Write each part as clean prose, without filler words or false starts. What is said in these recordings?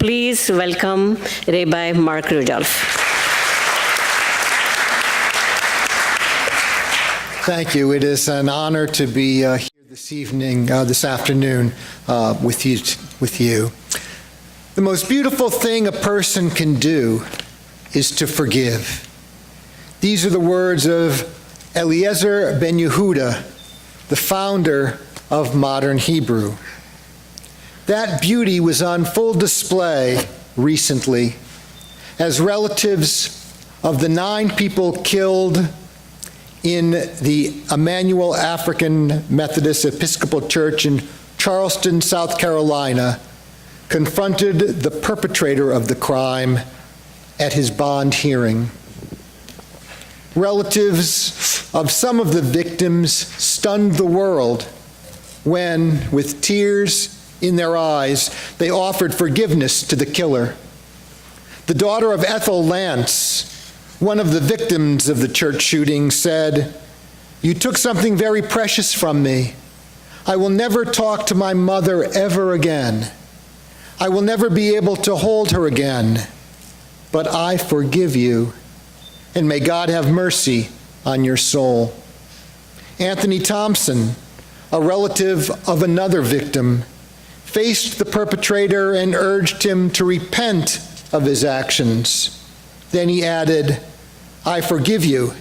Please welcome Rabbi Marc Rudolph. Thank you. It is an honor to be here this afternoon with you. The most beautiful thing a person can do is to forgive. These are the words of Eliezer ben Yehuda, the founder of modern Hebrew. That beauty was on full display recently as relatives of the 9 people killed in the Emmanuel African Methodist Episcopal Church in Charleston, South Carolina, confronted the perpetrator of the crime at his bond hearing. Relatives of some of the victims stunned the world when, with tears in their eyes, they offered forgiveness to the killer. The daughter of Ethel Lance, one of the victims of the church shooting, said, "You took something very precious from me. I will never talk to my mother ever again. I will never be able to hold her again. But I forgive you, and may God have mercy on your soul." Anthony Thompson, a relative of another victim, faced the perpetrator and urged him to repent of his actions. Then he added, "I forgive you,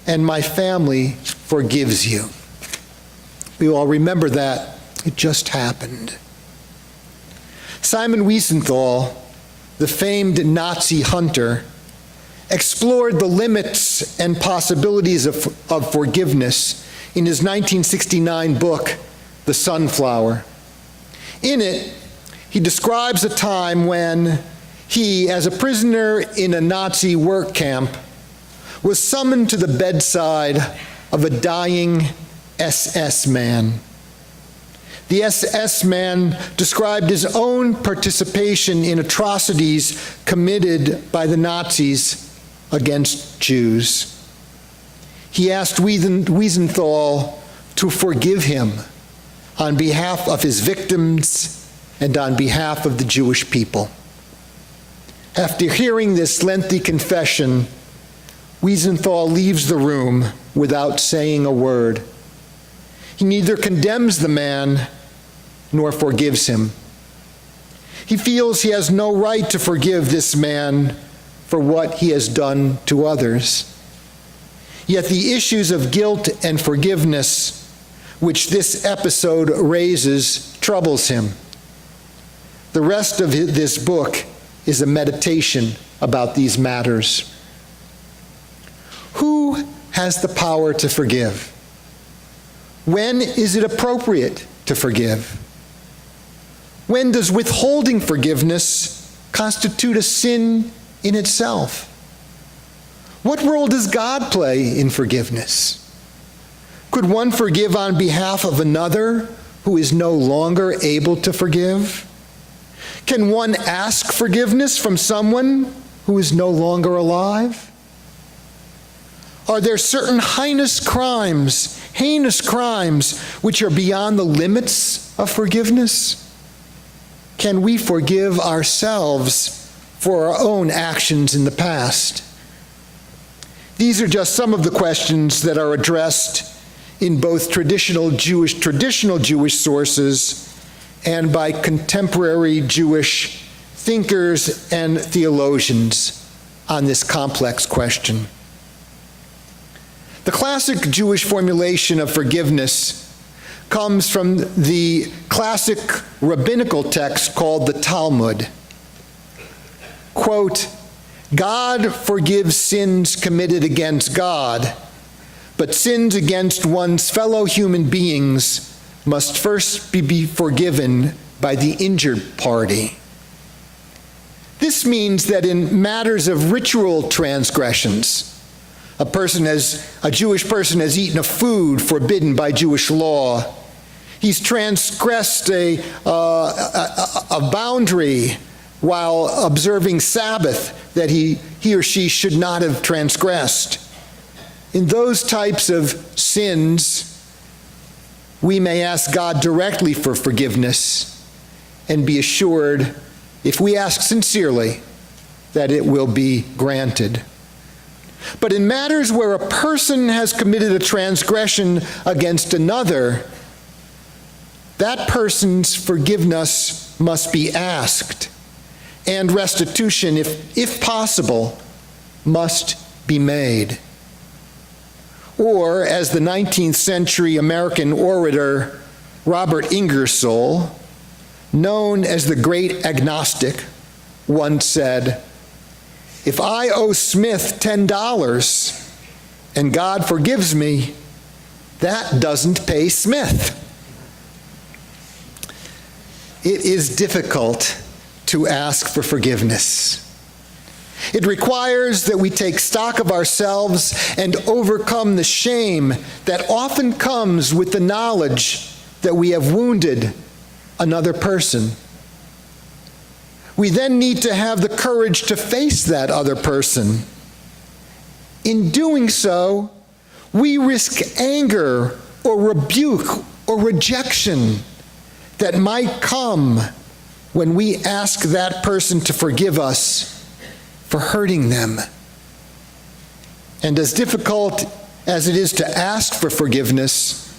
and my family forgives you." We all remember that. It just happened. Simon Wiesenthal, the famed Nazi hunter, explored the limits and possibilities of forgiveness in his 1969 book, The Sunflower. In it, he describes a time when he, as a prisoner in a Nazi work camp, was summoned to the bedside of a dying SS man. The SS man described his own participation in atrocities committed by the Nazis against Jews. He asked Wiesenthal to forgive him on behalf of his victims and on behalf of the Jewish people. After hearing this lengthy confession, Wiesenthal leaves the room without saying a word. He neither condemns the man nor forgives him. He feels he has no right to forgive this man for what he has done to others. Yet the issues of guilt and forgiveness which this episode raises troubles him. The rest of this book is a meditation about these matters. Who has the power to forgive? When is it appropriate to forgive? When does withholding forgiveness constitute a sin in itself? What role does God play in forgiveness? Could one forgive on behalf of another who is no longer able to forgive? Can one ask forgiveness from someone who is no longer alive? Are there certain heinous crimes, which are beyond the limits of forgiveness? Can we forgive ourselves for our own actions in the past? These are just some of the questions that are addressed in both traditional Jewish sources and by contemporary Jewish thinkers and theologians on this complex question. The classic Jewish formulation of forgiveness comes from the classic rabbinical text called the Talmud. Quote, "God forgives sins committed against God, but sins against one's fellow human beings must first be forgiven by the injured party." This means that in matters of ritual transgressions, a Jewish person has eaten a food forbidden by Jewish law. He's transgressed a boundary while observing Sabbath that he or she should not have transgressed. In those types of sins, we may ask God directly for forgiveness and be assured if we ask sincerely, that it will be granted. But in matters where a person has committed a transgression against another, that person's forgiveness must be asked, and restitution, if possible, must be made. Or, as the 19th century American orator Robert Ingersoll, known as the great agnostic, once said, "If I owe Smith $10 and God forgives me, that doesn't pay Smith." It is difficult to ask for forgiveness. It requires that we take stock of ourselves and overcome the shame that often comes with the knowledge that we have wounded another person. We then need to have the courage to face that other person. In doing so, we risk anger or rebuke or rejection that might come when we ask that person to forgive us for hurting them. And as difficult as it is to ask for forgiveness,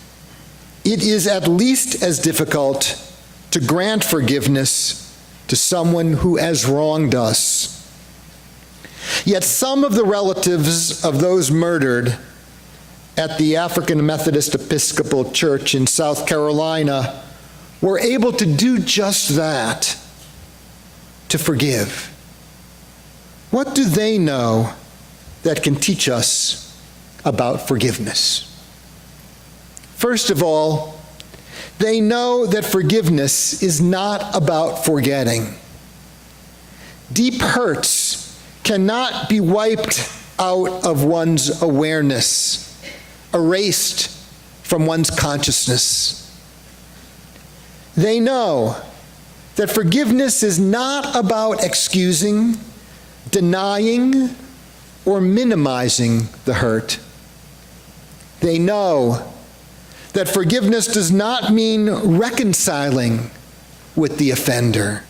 it is at least as difficult to grant forgiveness to someone who has wronged us. Yet some of the relatives of those murdered at the African Methodist Episcopal Church in South Carolina were able to do just that, to forgive. What do they know that can teach us about forgiveness? First of all, they know that forgiveness is not about forgetting. Deep hurts cannot be wiped out of one's awareness, erased from one's consciousness. They know that forgiveness is not about excusing, denying, or minimizing the hurt. They know that forgiveness does not mean reconciling with the offender.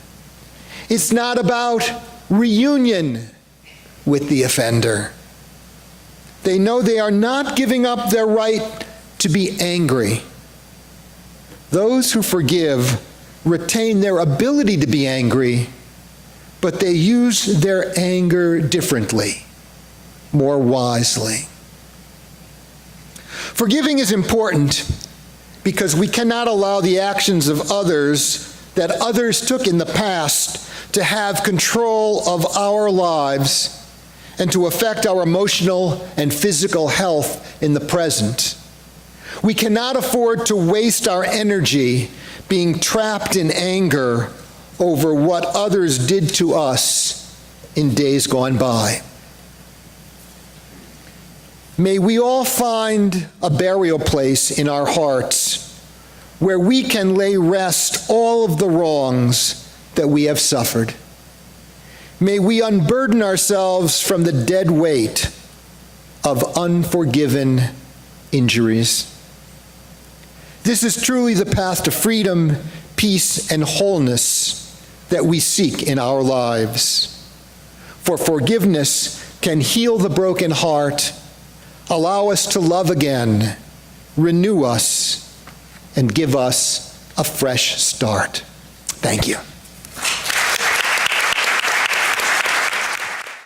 It's not about reunion with the offender. They know they are not giving up their right to be angry. Those who forgive retain their ability to be angry, but they use their anger differently, more wisely. Forgiving is important because we cannot allow the actions of others that others took in the past to have control of our lives and to affect our emotional and physical health in the present. We cannot afford to waste our energy being trapped in anger over what others did to us in days gone by. May we all find a burial place in our hearts where we can lay rest all of the wrongs that we have suffered. May we unburden ourselves from the dead weight of unforgiven injuries. This is truly the path to freedom, peace, and wholeness that we seek in our lives. For forgiveness can heal the broken heart, allow us to love again, renew us, and give us a fresh start. Thank you.